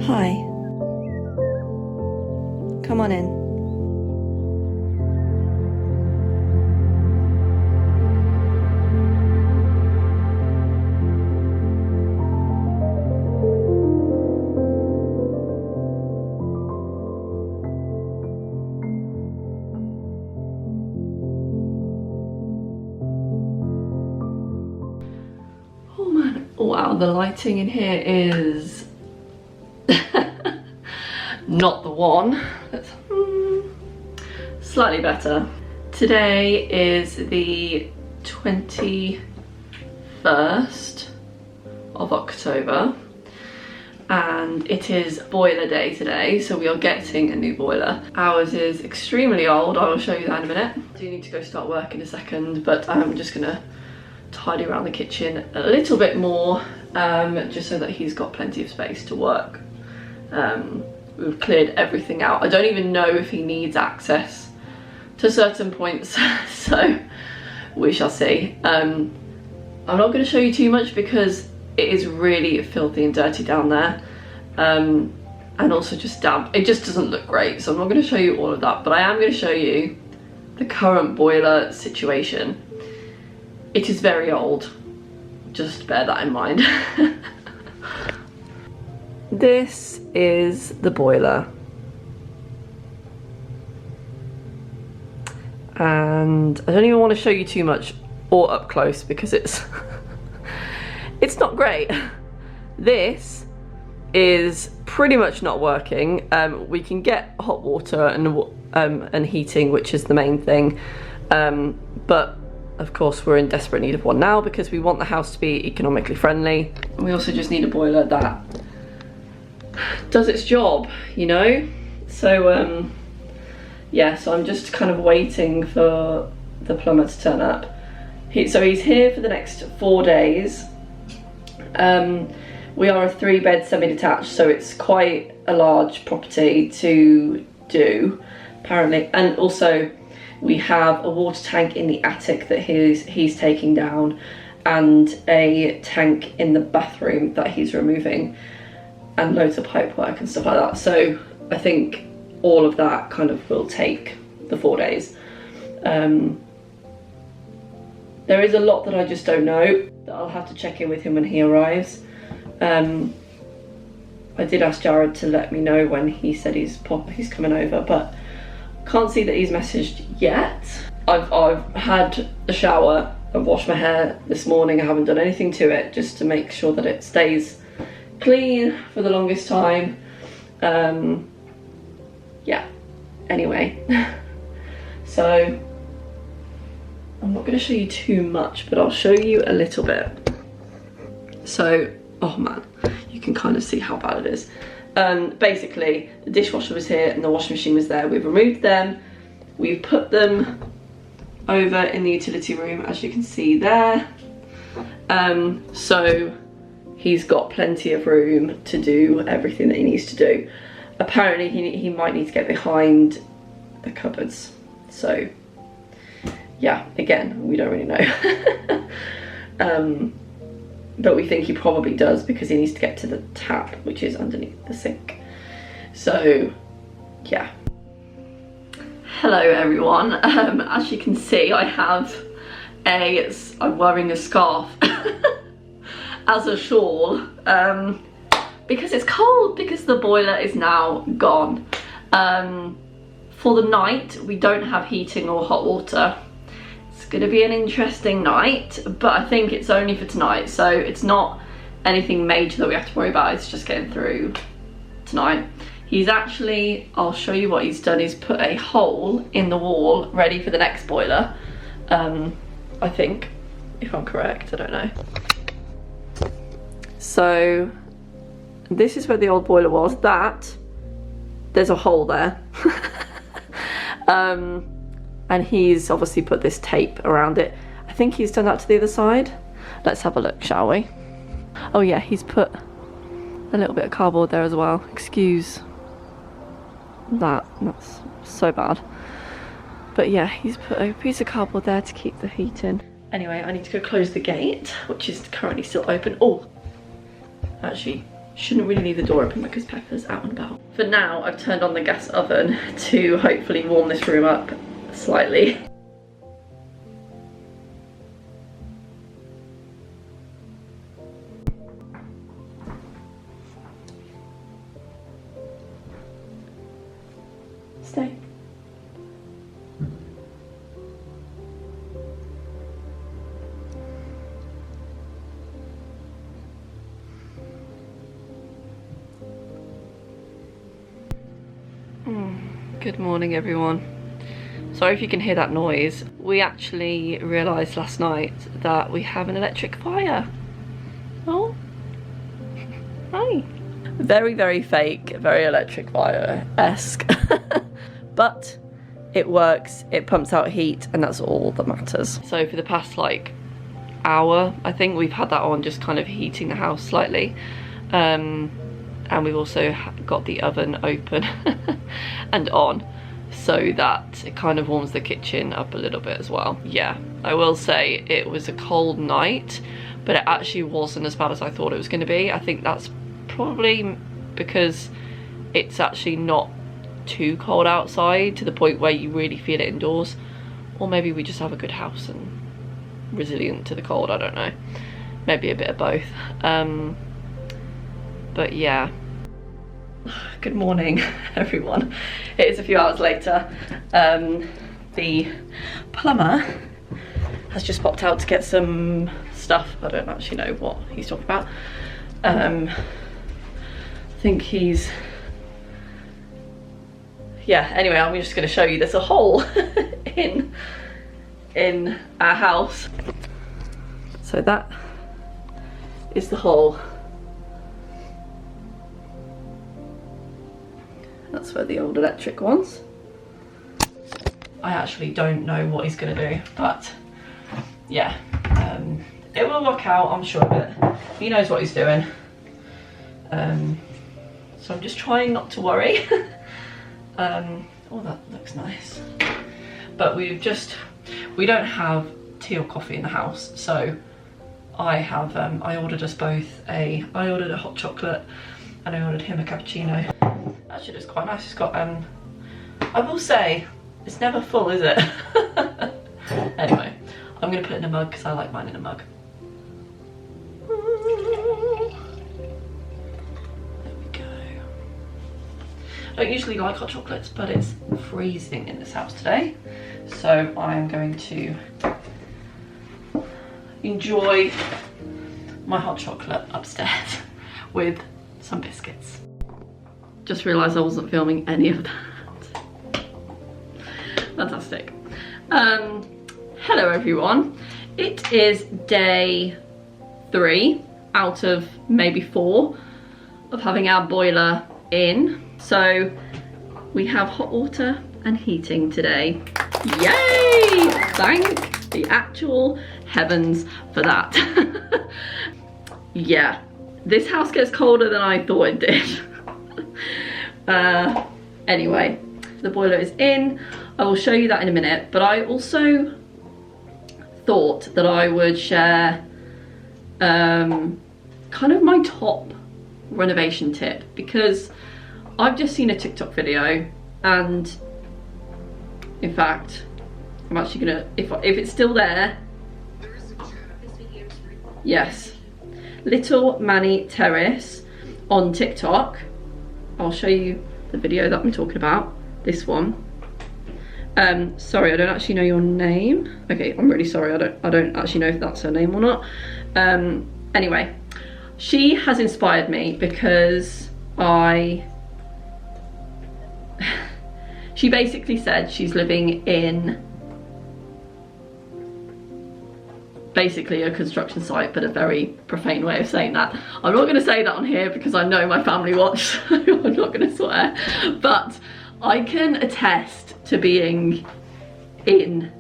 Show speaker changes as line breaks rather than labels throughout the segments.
Hi. Come on in.
Oh man, wow, the lighting in here is not the one. That's slightly better. Today is the 21st of October and it is boiler day today, so we are getting a new boiler. Ours is extremely old. I will show you that in a minute. I do need to go start work in a second, but I'm just gonna tidy around the kitchen a little bit more, just so that he's got plenty of space to work. We've cleared everything out. I don't even know if he needs access to certain points, so we shall see. I'm not going to show you too much because it is really filthy and dirty down there, and also just damp. It just doesn't look great, so I'm not going to show you all of that, but I am going to show you the current boiler situation. It is very old, just bear that in mind. This is the boiler. And I don't even want to show you too much or up close because it's it's not great. This is pretty much not working. We can get hot water and heating, which is the main thing, but of course we're in desperate need of one now because we want the house to be economically friendly. We also just need a boiler that does its job, you know? So yeah, so I'm just kind of waiting for the plumber to turn up. So he's here for the next 4 days. We are a 3-bed semi-detached, so it's quite a large property to do, apparently. And also we have a water tank in the attic that he's taking down, and a tank in the bathroom that he's removing, and loads of pipe work and stuff like that. So I think all of that kind of will take the 4 days. There is a lot that I just don't know, that I'll have to check in with him when he arrives. I did ask Jared to let me know when he said he's coming over, but can't see that he's messaged yet. I've had a shower, I've washed my hair this morning, I haven't done anything to it just to make sure that it stays clean for the longest time. Yeah, anyway. So I'm not going to show you too much, but I'll show you a little bit. So, oh man, you can kind of see how bad it is. Basically, the dishwasher was here and the washing machine was there. We've removed them, we've put them over in the utility room, as you can see there. So he's got plenty of room to do everything that he needs to do. Apparently he might need to get behind the cupboards. So yeah, again, we don't really know. But we think he probably does because he needs to get to the tap, which is underneath the sink. So yeah. Hello everyone. As you can see, I'm wearing a scarf as a shawl, because it's cold, because the boiler is now gone. For the night, we don't have heating or hot water. It's gonna be an interesting night, but I think it's only for tonight, so it's not anything major that we have to worry about. It's just getting through tonight. He's actually, I'll show you what he's done. He's put a hole in the wall ready for the next boiler. I think, if I'm correct, I don't know. So this is where the old boiler was. There's a hole there. And he's obviously put this tape around it. I think he's done that to the other side. Let's have a look, shall we? Oh yeah, he's put a little bit of cardboard there as well. Excuse that's so bad. But yeah, he's put a piece of cardboard there to keep the heat in. Anyway, I need to go close the gate, which is currently still open. Oh, actually, Shouldn't really leave the door open because Pepper's out and about. For now, I've turned on the gas oven to hopefully warm this room up slightly. Stay. Good morning, everyone. Sorry if you can hear that noise. We actually realised last night that we have an electric fire. Oh, hi. Very, very fake, very electric fire-esque. But it works, it pumps out heat, and that's all that matters. So for the past like hour, I think we've had that on, just kind of heating the house slightly. And we've also got the oven open and on, so that it kind of warms the kitchen up a little bit as well. Yeah, I will say it was a cold night, but it actually wasn't as bad as I thought it was going to be. I think that's probably because it's actually not too cold outside to the point where you really feel it indoors, or maybe we just have a good house and resilient to the cold, I don't know, maybe a bit of both. But yeah, good morning everyone. It is a few hours later. The plumber has just popped out to get some stuff. I don't actually know what he's talking about. I think he's, yeah, anyway, I'm just going to show you there's a hole in our house. So that is the hole. That's where the old electric was. I actually don't know what he's gonna do, but yeah, it will work out, I'm sure of it. He knows what he's doing. So I'm just trying not to worry. Oh, that looks nice. But we don't have tea or coffee in the house, so I have, I ordered us both I ordered a hot chocolate and I ordered him a cappuccino. Actually, it's quite nice. It's got, I will say, it's never full, is it? Anyway, I'm going to put it in a mug because I like mine in a mug. There we go. I don't usually like hot chocolates, but it's freezing in this house today. So I'm going to enjoy my hot chocolate upstairs with some biscuits. Just realised I wasn't filming any of that. Fantastic. Hello everyone. It is day 3 out of maybe 4 of having our boiler in. So we have hot water and heating today. Yay! Thank the actual heavens for that. Yeah, this house gets colder than I thought it did. Anyway, the boiler is in. I will show you that in a minute, but I also thought that I would share kind of my top renovation tip, because I've just seen a TikTok video, and in fact I'm actually gonna, if it's still there, yes, Little Manny Terrace on TikTok. I'll show you the video that I'm talking about, this one. Sorry, I don't actually know your name. Okay, I'm really sorry, I don't actually know if that's her name or not. Anyway, she has inspired me because she basically said she's living in basically a construction site, but a very profane way of saying that. I'm not going to say that on here because I know my family watch, so I'm not going to swear, but I can attest to being in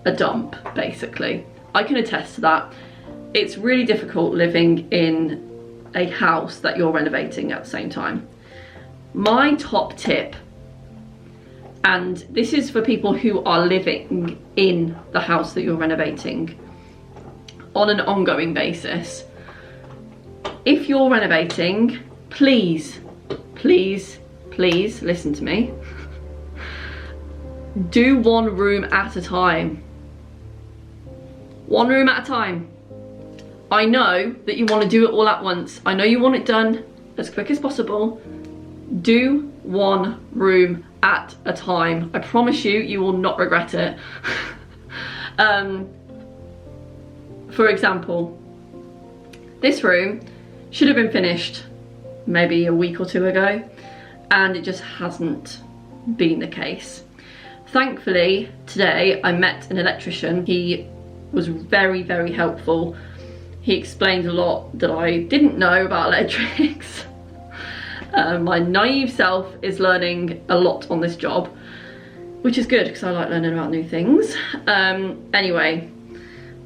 a dump, basically. I can attest to that. It's really difficult living in a house that you're renovating at the same time. My top tip, and this is for people who are living in the house that you're renovating on an ongoing basis, if you're renovating, please, please, please listen to me. Do one room at a time. One room at a time. I know that you want to do it all at once. I know you want it done as quick as possible. Do one room at a time. I promise you, you will not regret it. For example, this room should have been finished maybe a week or two ago, and it just hasn't been the case. Thankfully, today I met an electrician. He was very, very helpful. He explained a lot that I didn't know about electrics. My naive self is learning a lot on this job, which is good because I like learning about new things. Anyway,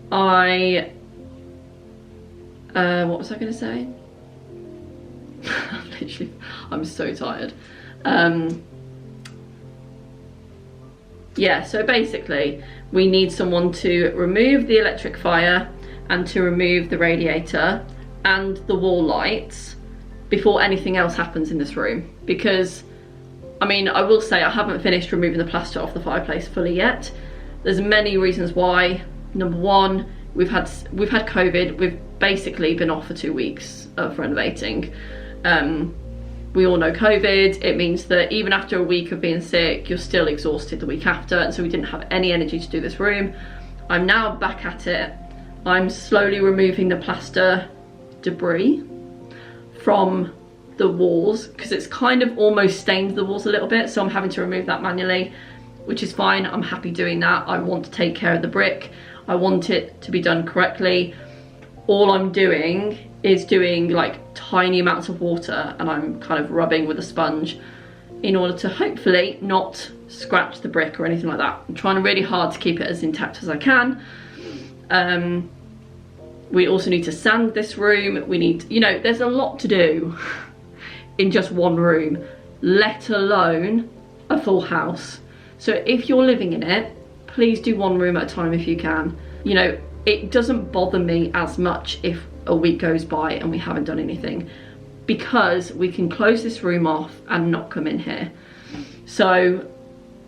what was I going to say? Literally, I'm so tired. Yeah, so basically we need someone to remove the electric fire and to remove the radiator and the wall lights before anything else happens in this room. Because, I mean, I will say I haven't finished removing the plaster off the fireplace fully yet. There's many reasons why. Number one, we've had COVID. We've basically been off for 2 weeks of renovating. We all know COVID. It means that even after a week of being sick, you're still exhausted the week after, and so we didn't have any energy to do this room. I'm now back at it. I'm slowly removing the plaster debris from the walls because it's kind of almost stained the walls a little bit, so I'm having to remove that manually, which is fine. I'm happy doing that. I want to take care of the brick. I want it to be done correctly. All I'm doing is doing like tiny amounts of water, and I'm kind of rubbing with a sponge in order to hopefully not scratch the brick or anything like that. I'm trying really hard to keep it as intact as I can. We also need to sand this room. We need, you know, there's a lot to do in just one room, let alone a full house. So if you're living in it, please do one room at a time if you can. You know, it doesn't bother me as much if a week goes by and we haven't done anything, because we can close this room off and not come in here. So,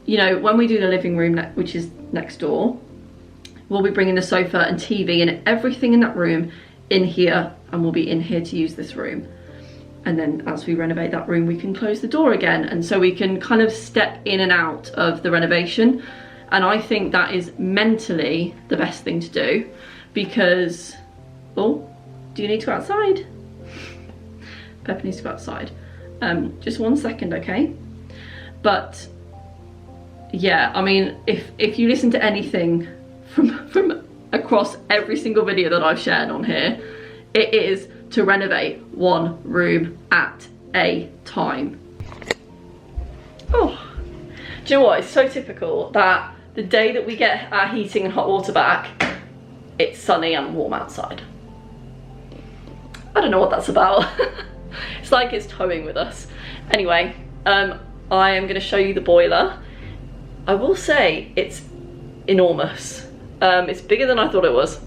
you know, when we do the living room, which is next door, we'll be bringing the sofa and TV and everything in that room in here, and we'll be in here to use this room. And then as we renovate that room, we can close the door again. And so we can kind of step in and out of the renovation. And I think that is mentally the best thing to do, because, oh, do you need to go outside? Pepper needs to go outside. Just 1 second, okay? But yeah, I mean, if you listen to anything from across every single video that I've shared on here, it is to renovate one room at a time. Oh, do you know what? It's so typical that the day that we get our heating and hot water back, it's sunny and warm outside. I don't know what that's about. It's like it's towing with us. Anyway, I am going to show you the boiler. I will say it's enormous. It's bigger than I thought it was.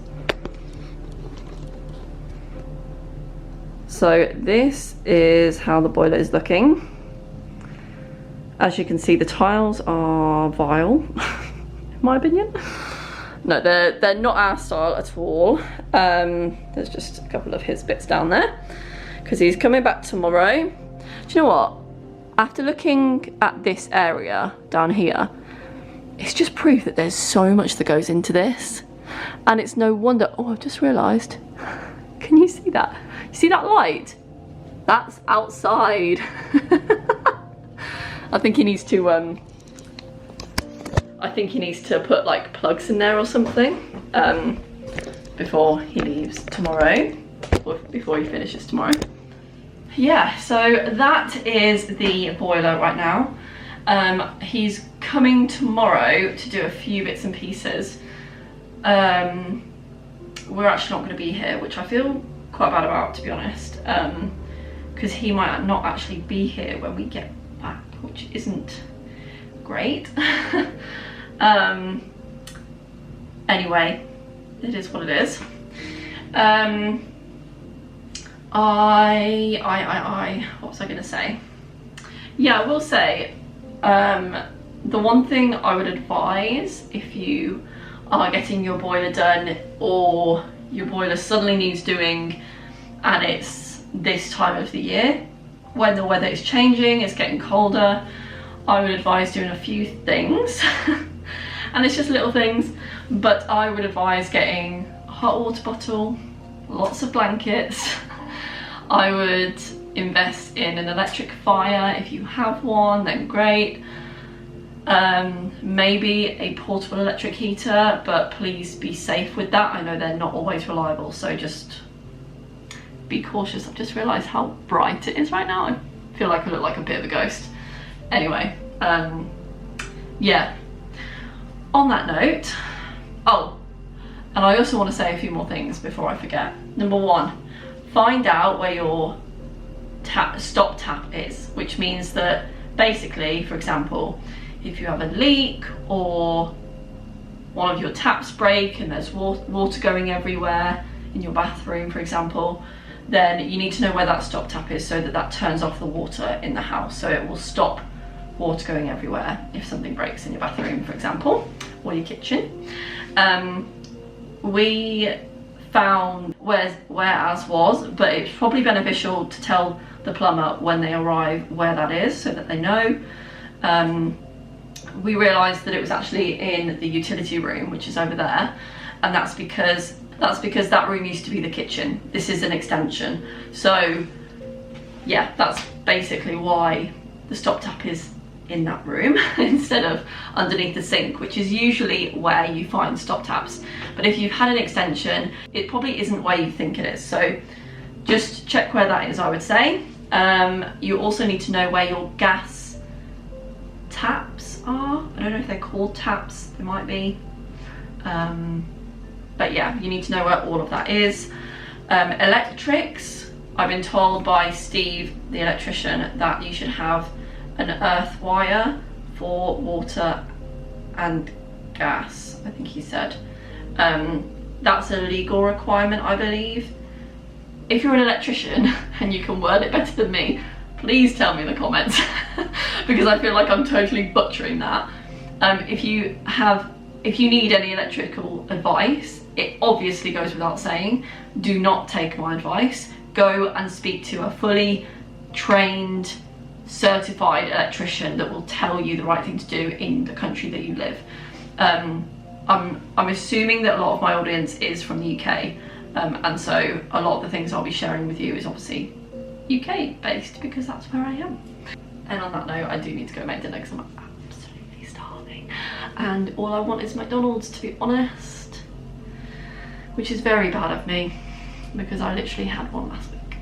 So this is how the boiler is looking. As you can see, the tiles are vile, in my opinion. No, they're not our style at all. There's just a couple of his bits down there, because he's coming back tomorrow. Do you know what? After looking at this area down here, it's just proof that there's so much that goes into this. And it's no wonder, oh, I've just realised, can you see that? You see that light? That's outside. I think he needs to, put like plugs in there or something before he leaves tomorrow, or before he finishes tomorrow. Yeah, so that is the boiler right now. He's coming tomorrow to do a few bits and pieces. We're actually not going to be here, which I feel quite bad about, to be honest, because he might not actually be here when we get back, which isn't great. Anyway, it is what it is. what was I gonna say? Yeah, I will say, the one thing I would advise if you are getting your boiler done, or your boiler suddenly needs doing, and it's this time of the year, when the weather is changing, it's getting colder, I would advise doing a few things. And it's just little things, but I would advise getting a hot water bottle, lots of blankets. I would invest in an electric fire. If you have one, then great. Maybe a portable electric heater, but please be safe with that. I know they're not always reliable, so just be cautious. I've just realised how bright it is right now. I feel like I look like a bit of a ghost. Anyway, yeah. On that note, oh, and I also want to say a few more things before I forget. Number one, find out where your stop tap is, which means that basically, for example, if you have a leak or one of your taps break and there's water going everywhere in your bathroom, for example, then you need to know where that stop tap is so that that turns off the water in the house, so it will stop water going everywhere if something breaks in your bathroom, for example, or your kitchen. We found where as was, but it's probably beneficial to tell the plumber when they arrive where that is so that they know. We realised that it was actually in the utility room, which is over there, and that's because that room used to be the kitchen. This is an extension, so yeah, that's basically why the stop tap is in that room instead of underneath the sink, which is usually where you find stop taps. But if you've had an extension, it probably isn't where you think it is, so just check where that is, I would say. You also need to know where your gas taps are. I don't know if they're called taps, they might be, but yeah, you need to know where all of that is. Electrics, I've been told by Steve, the electrician, that you should have an earth wire for water and gas, I think he said. That's a legal requirement, I believe. If you're an electrician and you can word it better than me, please tell me in the comments because I feel like I'm totally butchering that. If you need any electrical advice, it obviously goes without saying, do not take my advice. Go and speak to a fully trained, certified electrician that will tell you the right thing to do in the country that you live. I'm assuming that a lot of my audience is from the UK, and so a lot of the things I'll be sharing with you is obviously UK based because that's where I am. And on that note, I do need to go make dinner because I'm absolutely starving, and all I want is McDonald's, to be honest, which is very bad of me because I literally had one last week.